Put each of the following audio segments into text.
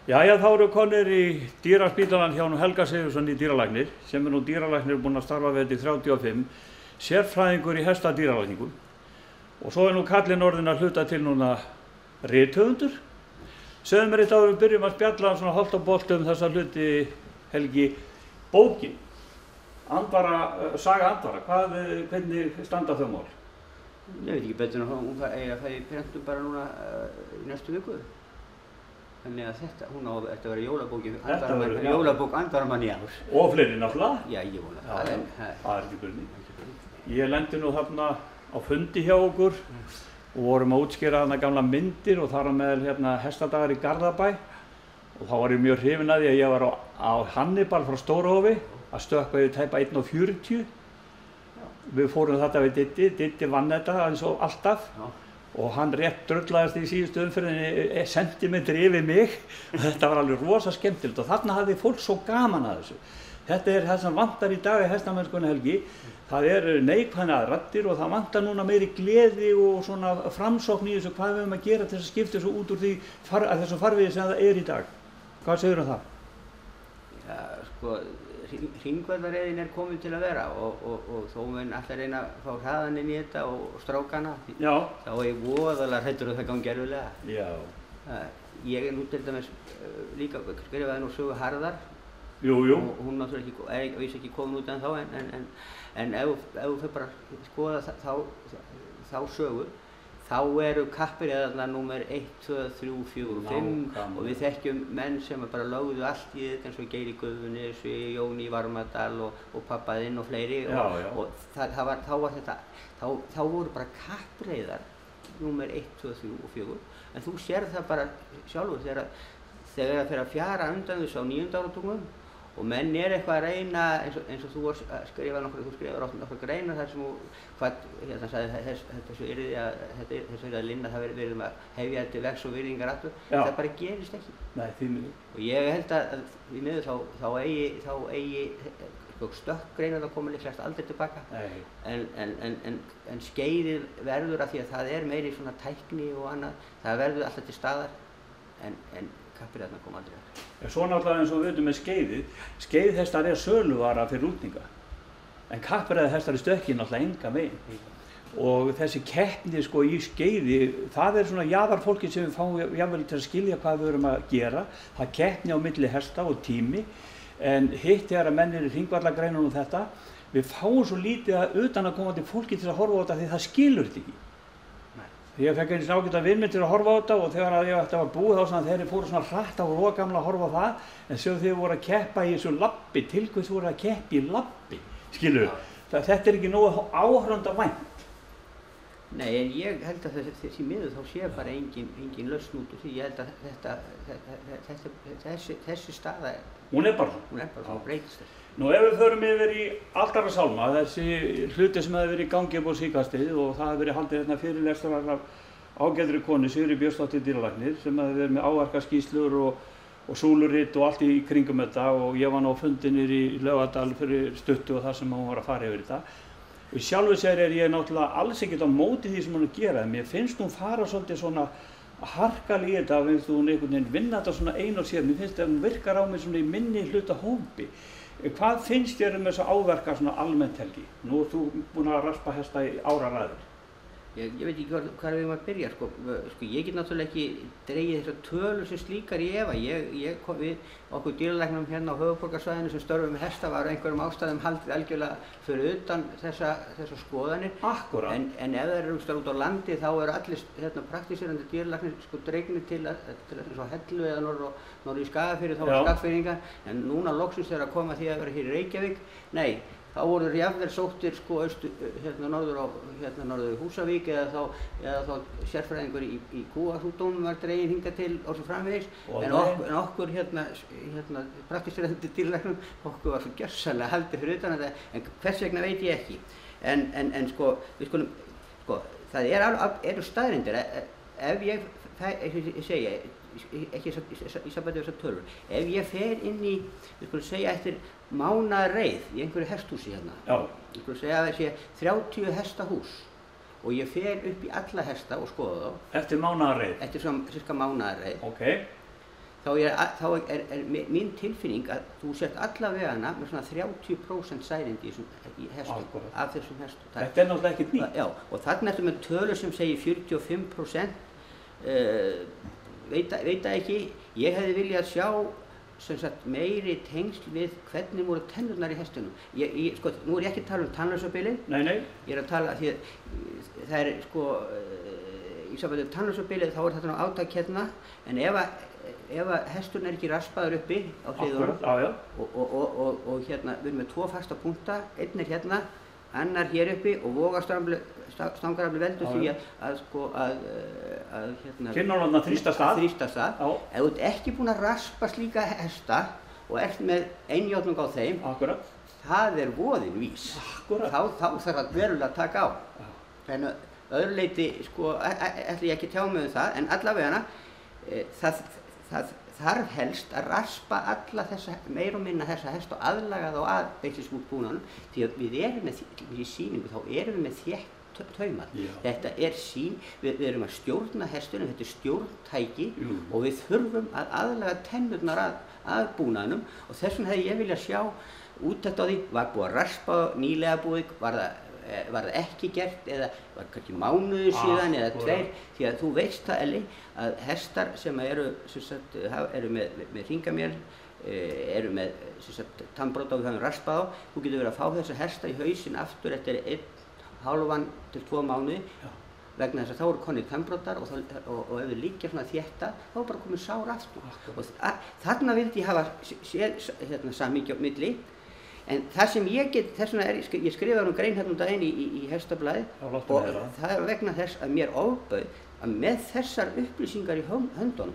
Jæja, þá eru konir í dýraspítalann hjá Helga Sigurðsson í dýralæknir, sem nú dýralæknir búinn að starfa við þetta í 35, sérfræðingur í hestadýralækningu. Og svo nú kallinn orðinn að hluta til núna rithöfundur. Segðu mér eitt áður við byrjum að spjalla svona holt og bolt þessa hluti, Helgi, bókin. Saga Andvara, hvernig standa þau mál? Ég veit ekki betur en hún eiga það í prentum bara núna í næstu viku. Þannig að þetta að vera jólabók Andvaramann í ár. Og fleiri náttúrulega? Já, ég vona það. Það ekki spurning. Ég lendi nú þarna á fundi hjá okkur og vorum að útskýra þarna gamla myndir og þar á meðal hestadagar í Garðabæ. Og þá var ég mjög hrifinn af því að ég var á Hannibal frá Stórhofi að stökkva yfir tæpa 1,40. Við fórum þetta við Diddi vann þetta eins og alltaf. Já. Og hann rétt drullaðist í síðustu umferðinni sentimetri yfir mig. Þetta var alveg rosa skemmtilegt og þarna hafði fólk svo gaman að þessu. Þetta það sem vantar í dag í hestamennskunni, Helgi. Það neikvæðar raddir og það vantar núna meiri gleði og svona framsókn í þessu hvað við höfum að gera til þess að skipta þessu út úr þessu farvegi sem það er í dag. Hvað segirðu um það? Já, sko, hringvallareiðin komin til að vera og þó mun allir reyna að fá hraðan inn í þetta og strákana. Já. Þá ég voðalega hræddur að það gangi erfiðlega. Já. Ég nú til dæmis líka skrifaði nú sögu Harðar. Jú. Og hún náttúrulega ekki komin út ennþá en ef þú fyrir bara að skoða þá sögu, þá eru kappreiðarnar númer 1, 2, 3, 4 og 5 og við þekkjum menn sem bara lögðu allt í þetta eins og Geir í Guðunis, Jón í Varmadal og pappa þinn og fleiri. Og þá voru bara kappreiðar númer 1, 2, 3 og 4 en þú sér það bara sjálfur þegar það fer að fjara undan þessu á 9. áratugnum og menn eitthvað að reyna eins og þú skrifar nokkur greinar þar sem þú þessu yrði að linna það verðum að hefja til vegs og virðingar aftur. Það bara gerist ekki. Nei, því miður. Og ég held að því miður þá eigi stökkgreinar að koma líklegast aldrei tilbaka. En skeiðið verður af því að það meiri svona tækni og annað, það verður alltaf til staðar en kappreiðarnar koma aldrei aftur. Svo náttúrulega eins og við veitum með skeiðhestar söluvara fyrir útninga. En kappreiðarhestar í stökki náttúrulega engan veginn. Og þessi keppni í skeiði, það svona jaðarfólki sem við fáum jafnvel til að skilja hvað við erum að gera. Það keppni á milli hesta og tími. En hitt þegar að menn í hringvallagreinunum þetta, við fáum svo lítið að utanaðkomandi fólki til að horfa á þetta því það skilur þetta ekki. Ég fekk eins ágæta vinminn til að horfa á þetta og þegar ég ætti að búið þá þeir fóru svona hratt á og gamla að horfa á það en svo þeir voru að keppa í þessu labbi, til hvers voru að keppa í labbi, skilur við? Þetta ekki nógu áhorfandavænt. Nei, en ég held að þessi miður þá sé bara engin lausn út úr því. Ég held að þessi staða hún bara svona breytist þessu. Nú ef við förum yfir í Aldara sálma, þessi hluti sem hefur verið í gangi upp á síðkastið og það hefur verið haldið fyrirlestrar af ágætri konu, Sigríði Björnsdóttur dýralæknir, sem hefur verið með áverkaskýrslur og súluritt og allt í kringum þetta og ég var nú á fundi niðri í Laugardal fyrir stuttu og þar sem hún var að fara yfir þetta. Og sjálfu sér ég náttúrulega alls ekkert á móti því sem hún gera, en mér finnst hún fara svolítið svona harkalega í þetta, finnst hún einhvern veginn vinna þetta svona ein og sér, mér finnst að hún virkar á mig svona í minni hluta hópi. Hvað finnst þér þessu áverka svona almennt, Helgi? Nú þú búinn að raspa hesta í áraraðir. Ég veit ekki hvað við að byrja, sko. Ég get náttúrulega ekki dregið þessar tölur sem slíkar í efa. Við okkur dýralæknum hérna á höfuðborgarsvæðinu sem störfum með hesta var einhverjum ástæðum haldið algjörlega fyrir utan þessar skoðanir. Akkúrat. En ef það eru út á landi þá eru allir praktíserandi dýralæknir dregnir til eins og Hellu eða norður í Skagafirði, þá var Skagfirðingar. En núna loksins þegar að koma því að vera hér í Reykjavík, nei. Þá voru jafnvel sóttir norður í Húsavík eða þá sérfræðingur í kúasjúkdómum var dreginn hingað til og svo framvegis. En okkur praktíserandi dýralæknum, okkur var svo gjörsamlega haldið fyrir utan þetta, en hvers vegna veit ég ekki. En það eru staðreyndir. Ef ég segi, ekki í sambandi við þessar tölur, ef ég fer inn í, við skulum segja eftir mánaðarreið í einhverju hesthúsi hérna, við skulum segja að það sé 30 hestahús og ég fer upp í alla hesta og skoða þá. Eftir mánaðarreið? Eftir svona cirka mánaðarreið. Ok. þá er mín tilfinning að þú sért allavegana með svona 30% særindi í hestum, af þessum hestum. Þetta er náttúrulega ekkert nýtt. Já, og þarna ertu með tölur sem segir 45%, veit það ekki, ég hefði viljað sjá sem sagt meiri tengsl við hvernig voru tennurnar í hestunum. Sko, nú er ég ekki að tala um tannlausabilið. Nei. Ég er að tala því að það er sko, í sambandi við tannlausabilið þá er þetta nú átak hérna, en ef að hesturinn er ekki raspaður uppi á hliðunum og hérna, við erum með 2 fasta punkta, einn er hérna, annar hér uppi og vogarstangarafli veldur því að hérna kinnarnar þrýsta stað. Ef þú ert ekki búinn að raspa slíka hesta og ert með einjátnung á þeim, það er voðinn vís. Þá þarf það verulega að taka á. En öðru leyti sko, ætla ég ekki tjá mig um það, en allavegana það þarf helst að raspa alla þessa, meira og minna þessa hesta og aðlaga þá að beislisútbúnaðunum, því að við erum með í sýningu, þá erum við með þétt taumar. Þetta er sín, við erum að stjórna hestunum, þetta er stjórntæki og við þurfum að aðlaga tennurnar að búnaðunum og þess vegna hefði ég viljað sjá úttekt á því, var búið að raspa nýlega búið, var það ekki gert eða var kannski mánuður síðan eða 2, því að þú veist það, Elli, að hestar sem eru með hringamjöl, eru með tannbrota og við höfum raspað á, þú getur verið að fá þessa hesta í hausinn aftur eftir 1,5 til 2 mánuði vegna þess að þá eru konir tannbrotar og ef þau liggja svona þétta þá er bara komið sár aftur. Og þarna vildi ég hafa samhengi á milli. En það sem ég get, þess vegna ég skrifaði grein hérna daginn í Hestablaðið og það er vegna þess að mér ofbauð að með þessar upplýsingar í höndunum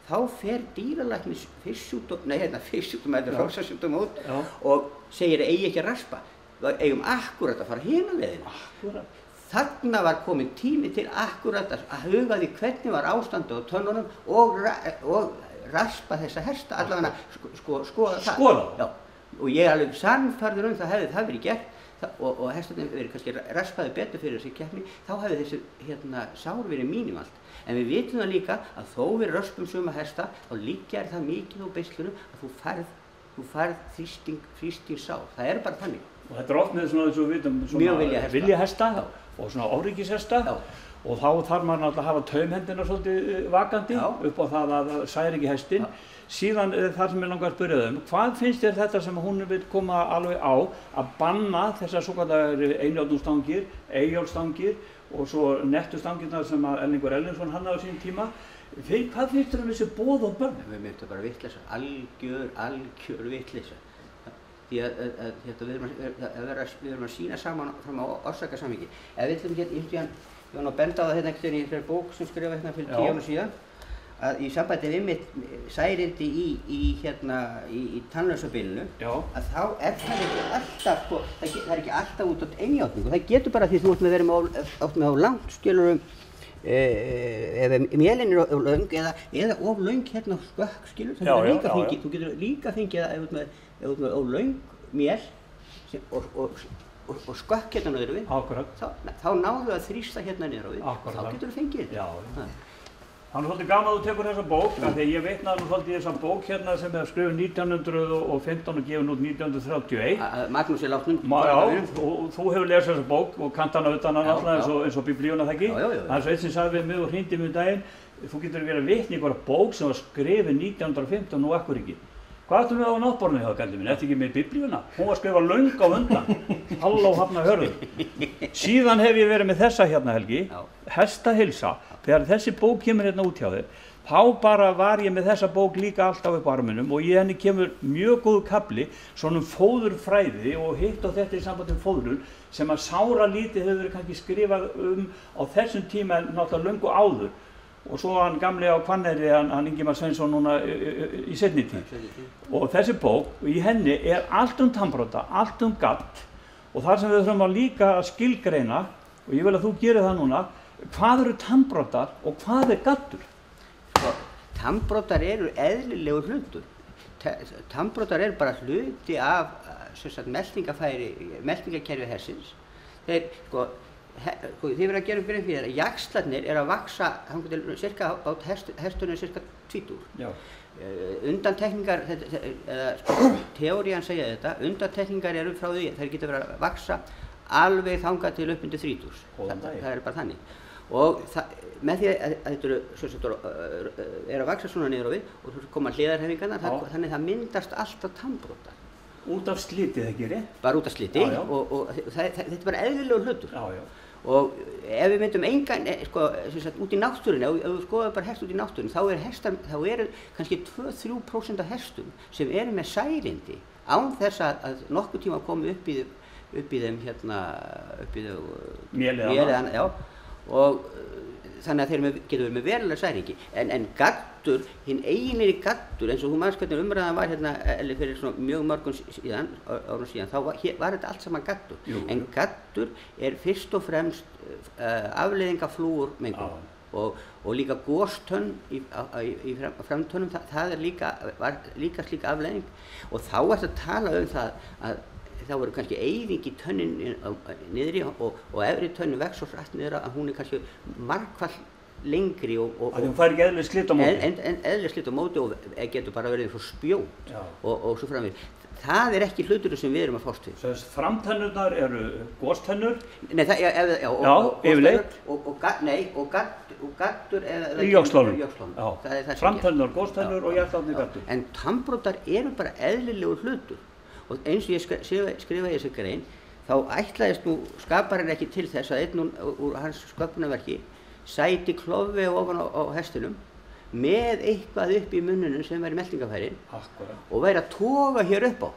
þá fer dýralæknis fisksjúkdóm eða hrossasjúkdóm út og segir eigi ekki að raspa. Við eigum akkúrat að fara hina leiðina. Þarna var komin tími til akkúrat að huga því hvernig var ástandið á tönnunum og raspa þessa hesta, allavega skoða það. Skoða? Og ég er alveg sannfærður það hefði það verið gert og hestarnir verið kannski raspaði betur fyrir þessi keppni, þá hefði þessi sár verið mínimalt. En við vitum það líka að þó við röspum suma hesta, þá líka er það mikið á beislunum að þú færð þrýstingssár. Það er bara þannig. Og þetta er oft með svona, eins og við vitum, svona viljahesta og svona áríkishesta og þá þarf maður náttúrulega að hafa taumhendina svolítið vakandi upp á það að særi ekki hestinn. Síðan þar sem ég langar að spyrja þau hvað finnst þér þetta sem hún vil koma alveg á að banna þessar svokallaðar einjátnungsstangir, Eyjólfsstangir og svo nettustangirnar sem að Erlingur Erlingsson hannaði á sín tíma. Hvað finnst þér um þessi boð og börn? Við myndum bara vitleysa, algjör vitleysa. Því að við erum að sýna saman fram á orsakasamhengi. Ef við ætlum ég var að benda á það hérna einhvern veginn í þessari bók sem skrifaði hérna fyrir 10 árum síðan að í sambandi við mitt særindi í tannlausabilinu að þá er það ekki alltaf það er ekki alltaf út á einjátningu. Það getur bara því þú ert með verið með á langt skilur ef mélin er of löng eða of löng hérna skökk skilur þú getur líka fengið ef þú ert með of löng mél og skökk hérna niður við, þá náðu að þrýsta hérna niður við, þá getur þú fengið þetta. Þannig svolítið gaman að þú tekur þessa bók, af því ég veitnaði nú svolítið þessa bók hérna sem er skrifið 1915 og gefin út 1931. Magnús er látnum. Já, og þú hefur lesið þessa bók og kannt hana utan hana alltaf eins og biblíuna það ekki. Það er svo eitt sem sagði við mig og hringdi mig daginn, þú getur verið vitni í einhverja bók sem var skrifið 1915 og nú akkur ekki. Hvað ættum við á náttborðinu hjá gældið minn? Ertu ekki með biblíuna? Hún var skrifað löng á undan. Halló Hafnarfjörður. Síðan hef ég verið með þessa hérna Helgi, Hestahilsa. Þegar þessi bók kemur hérna út hjá þér, þá bara var ég með þessa bók líka alltaf upp á arminum og í henni kemur mjög góðu kafli svona fóðurfræði og hitt og þetta í sambandi fóðrun sem að sára lítið hefur verið kannski skrifað á þessum tíma en náttúrulega löngu áður. Og svo hann gamli á Hvanneyri, hann Ingimar Sveinsson núna í seinni tíð. Og þessi bók, í henni er allt tannbrota, allt gadd og þar sem við þurfum að líka að skilgreina, og ég vil að þú gerir það núna, hvað eru tannbrotar og hvað er gaddur? Tannbrotar eru eðlilegur hlutur. Tannbrotar eru bara hluti af meltingakerfi hestsins. þið verður að gera grein fyrir að jaxlarnir að vaksa cirka á hestunum cirka 20. Já. Undantekningar, teórían segja þetta, undantekningar eru frá því, þær geta verið að vaksa alveg þangað til upp undir 30. Það bara þannig. Og með því að þetta að vaksa svona niður á við og þú koma hliðarhefingarnar, þannig það myndast alltaf tannbrotar. Út af slitið ekki rétt? Bara út af sliti og þetta bara eðlilegur hlutur. Og ef við myndum engan, út í náttúrunni, ef við skoðum bara hest út í náttúrunni, þá eru kannski 2-3% af hestum sem eru með særindi án þess að nokkuð tíma komi upp í þeim mélið, og þannig að þeir getur verið með verulega særingi. En gaddur, hinn eiginlegri gaddur, eins og þú manns hvernig umræðan var fyrir svona mjög mörgum árum síðan, þá var þetta allt saman gaddur. En gaddur fyrst og fremst afleiðing af flúormengun og líka gostönn í framtönnum, það var líka slík afleiðing. Og þá að tala það að þá voru kannski eyðing í tönnin niðri og efri tönnin vex svo hratt niður að hún kannski margfall lengri og hún fær ekki eðlileg slit á móti. Eðlileg slit á móti og getur bara verið eins og spjót og svo framvegis. Það ekki hlutur sem við erum að fást við. Framtennurnar eru gostönnur? Nei, yfirleitt. Og gaddur í jöxlunum. Framtennur, gostönnur og hjartlarnir gaddur. En tannbrotar eru bara eðlilegur hlutur. Og eins og ég skrifa í þessu grein, þá ætlaðist skaparinn ekki til þess að einn úr hans sköpunarverki sæti klofi ofan á hestinum með eitthvað upp í munnunum sem væri meltingafærin og væri að toga hér upp á.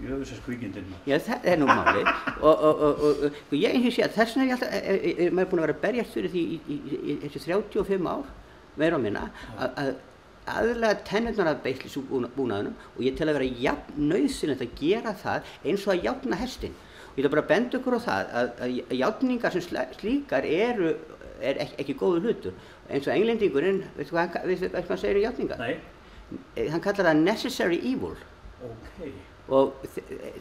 Jöfusins kvikindinn. Já, það nú málið. Og ég eins og sé að þess vegna maður búin að vera að berjast fyrir því í þessi 35 ár, meira og minna, að aðlaga tennurnar að beislisbúnaðinum og ég tel að vera jafn nauðsynlegt að gera það eins og að járna hestinn. Ég ætla bara að benda ykkur á það að járningar sem slíkar er ekki góður hlutur. Eins og englendingurinn, veistu hvað hann segir í járningar? Nei. Hann kallar það necessary evil. Okay. Og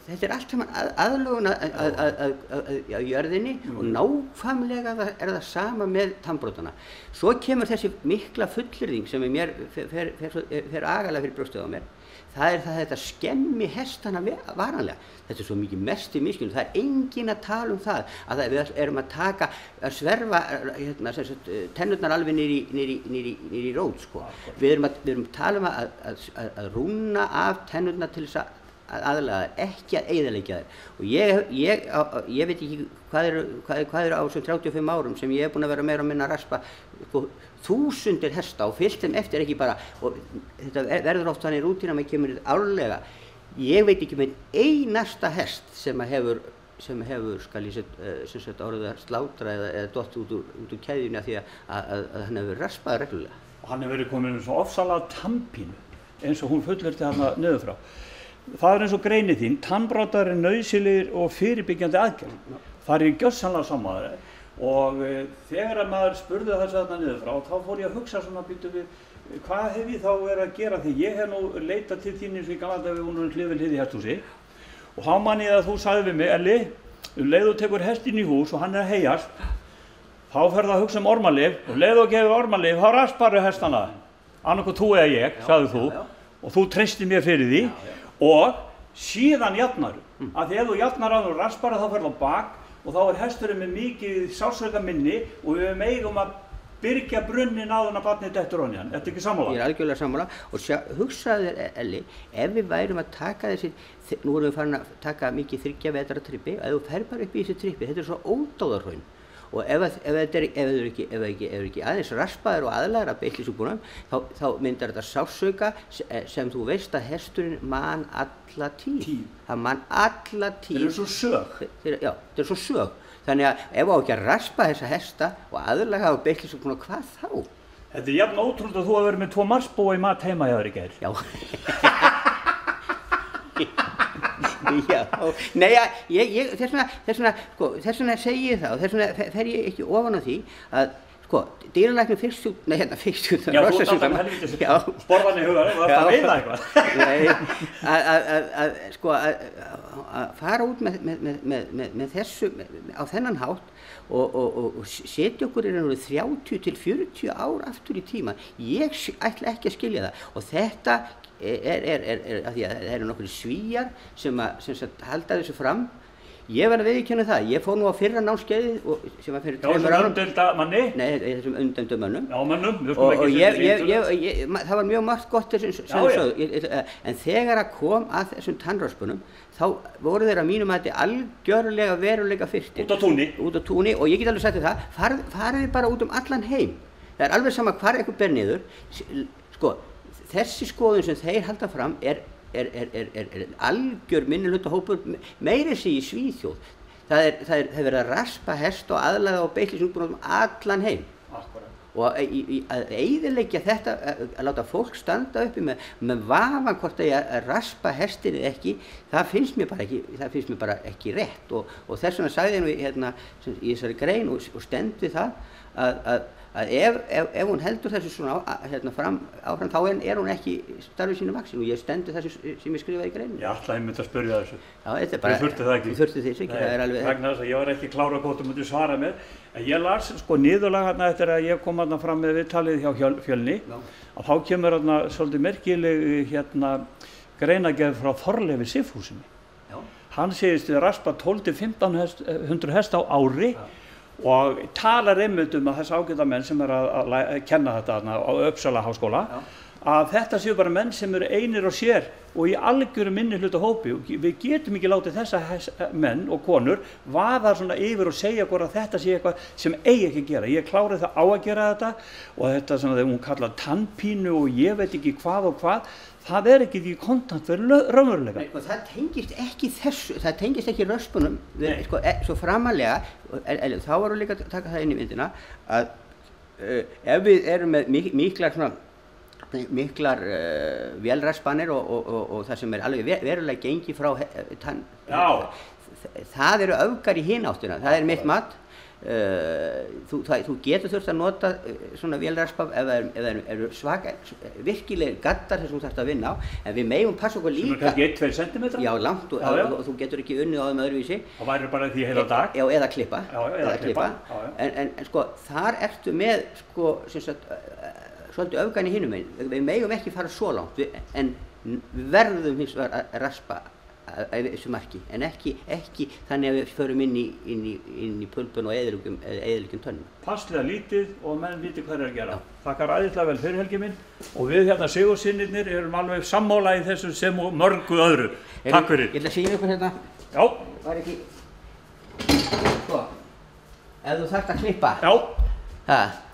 þetta allt saman aðlögun að jörðinni og nákvæmlega það sama með tannbrotana. Svo kemur þessi mikla fullyrðing sem mér fer agalega fyrir brjóstið á mér. Það það þetta skemmi hestana varanlega. Þetta svo mikið mest í miskunn. Það enginn að tala það að við erum að sverfa tennurnar alveg niður í rót. Sko. Við erum að tala að rúna af tennurnar til þess að aðlaga ekki að eyðileggja þær. Og ég veit ekki hvað eru á þessum 35 árum sem ég búin að vera meira og minna að raspa þúsundir hesta og fyllt þeim eftir ekki bara, og þetta verður oft þannig rútína maður kemur árlega. Ég veit ekki með einasta hest sem hefur skal ég setja orðið að slátra eða dott út úr keðjunni af því að hann hefur raspað reglulega. Og hann hefur verið komin svo ofsalega tannpínu eins og hún fullyrti hana niður frá. Það eins og greinið þín, tannbrotar nauðsynlegir og fyrirbyggjandi aðgerð. Það ég gjörsamlega sammála og þegar að maður spurði þessu þarna niður frá, þá fór ég að hugsa svona býtu við hvað hef ég þá verið að gera því ég hef nú leitað til þín eins og ég gamla dag við vorum hlið við hlið í hesthúsi og þá man ég að þú sagði við mig, Elli, leið þú tekur hestinn í hús og hann að heyjast, þá ferðu að hugsa ormalyf og leið þú gefur ormalyf, þá rasparu hestana, annarkoð þú eða ég, sagði þú, og þú treystir mér fyrir því. Og síðan jafnar, að því ef þú jafnar á þú raspara þá ferðu á bak og þá hesturinn með mikið sársauka minni og við eigum að byrgja brunnin áður en barnið dettur ofan í hann. Ertu ekki sammála? Ég algjörlega sammála og hugsaðu þér, Elli, ef við værum að taka nú erum við farin að taka mikið 3 vetra trippi, ef þú fer bara upp í þessi trippi, þetta svo ódáðarhraun. Og ef ekki aðeins raspaður og aðlagar að beislisúbúnum, þá myndar þetta sársauka sem þú veist að hesturinn man alla tíð. Það man alla tíð. Þeir eru svo sög. Já, þeir eru svo sög. Þannig að ef á ekki að raspa þessa hesta og aðlaga á beislisúbúnum, hvað þá? Þetta jafn ótrúlega að þú hafa verið með 2 marsbúa í mat heima hjá þér í gær. Já. Já, nei, þess vegna segi ég það og þess vegna fer ég ekki ofan á því að dýralæknir fiksjúkdómar, já, þú ert alltaf helvítið sporðan í huganum, þú ert að veiða eitthvað. Að fara út með þessu á þennan hátt og setja okkur í raun og 30 til 40 ár aftur í tíma. Ég ætla ekki að skilja það og þetta af því að það eru nokkrir Svíar sem halda þessu fram. Ég verð að viðurkenna það, ég fór nú á fyrra námskeiðið sem var fyrir 2 árum. Umdælda manni? Nei, þessum umdældu mönnum. Já, mönnum, við skulum ekki það var mjög margt gott sem sögðu, en þegar að kom að þessum tannröskunum, þá voru þeir að mínum að þetta algjörlega veruleika firtir. Út á túni? Út á túni og ég get alveg sagt þér það, farið bara út allan heim. Það er alveg sama hvar eitthvað ber niður, sko, þessi skoðun sem þeir halda fram er algjör minnihlutahópur meira sig í Svíþjóð. Það er verið að raspa hest og aðlaga og beitlisútbúnum allan heim. Akkurat. Og að eyðileggja þetta, að láta fólk standa uppi með vafan hvort að raspa hestin eða ekki, það finnst mér bara ekki rétt og þess vegna sagði ég hérna í þessari grein og stend við það að ef hún heldur þessu svona áfram þá er hún ekki starfið sínu vaksin og ég stendur þessu sem ég skrifaði í greinu. Ég ætlaði einmitt að spyrja þessu. Já, þetta er bara... Þú þurfti það ekki. Þú þurfti þess ekki, það er alveg... Vegna þess að ég var ekki klára hvort þú mútið svara mér. En ég las sko niðurlag hérna eftir að ég kom hérna fram með viðtalið hjá Fjölni að þá kemur hérna svolítið merkileg greinagerð frá Þorleifi Sigfússyni. Hann segist við raspa 12-1500 hesta á ári og talar einmitt að þessi ágæta menn sem að kenna þetta á Uppsala háskóla að þetta séu bara menn sem eru einir og sér og í algjöru minnihlutahópi og við getum ekki látið þessa menn og konur vaða svona yfir og segja okkur að þetta sé eitthvað sem eigi ekki að gera. Ég klárið það á að gera þetta og þetta sem hún kallar tannpínu og ég veit ekki hvað og hvað. Það er ekki í kontant fyrir raunveruleika. Nei, það tengist ekki þessu, það tengist ekki röspunum, sko, svo framalega, þá varum líka að taka það inn í myndina, að ef við erum með miklar vélraspanir og það sem alveg verulega gengi frá það eru öfgar í hina áttina, það er mitt mat. Þú getur þurft að nota svona vélraspa ef það eru virkilega gattar þess að þú þarft að vinna á en við megum passa okkur líka sem kannski 1-2 cm? Já, langt og þú getur ekki unnið á þeim öðruvísi og væri bara því heila dag? Já, eða klippa en sko, þar ertu með sko, svolítið öfgan í hinum megin við megum ekki fara svo langt en við verðum hins vegar að raspa þessu marki, en ekki þannig að við förum inn í pulpun og eyðileggjum tönnum. Passlega lítið og menn viti hvað er að gera. Þakkar æðislega vel fyrir Helgi minn og við hérna Sigurðssynirnir erum alveg sammála í þessu sem og mörgu öðru. Takk fyrir. Ég ætla að sýna ykkur hérna. Já. Var ekki... Sko, ef þú þarft að klippa. Já.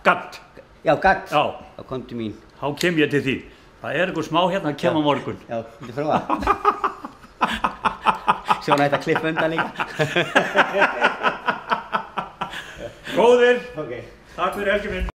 Gadd. Já, gadd. Já. Þá kom til mín. Þá kem ég til því. Það er einhver smá hérna að kemur morgun. Já, þetta prófa. Svona þetta klippa undan líka. Góðir. Okay. Takk fyrir Helgi minn.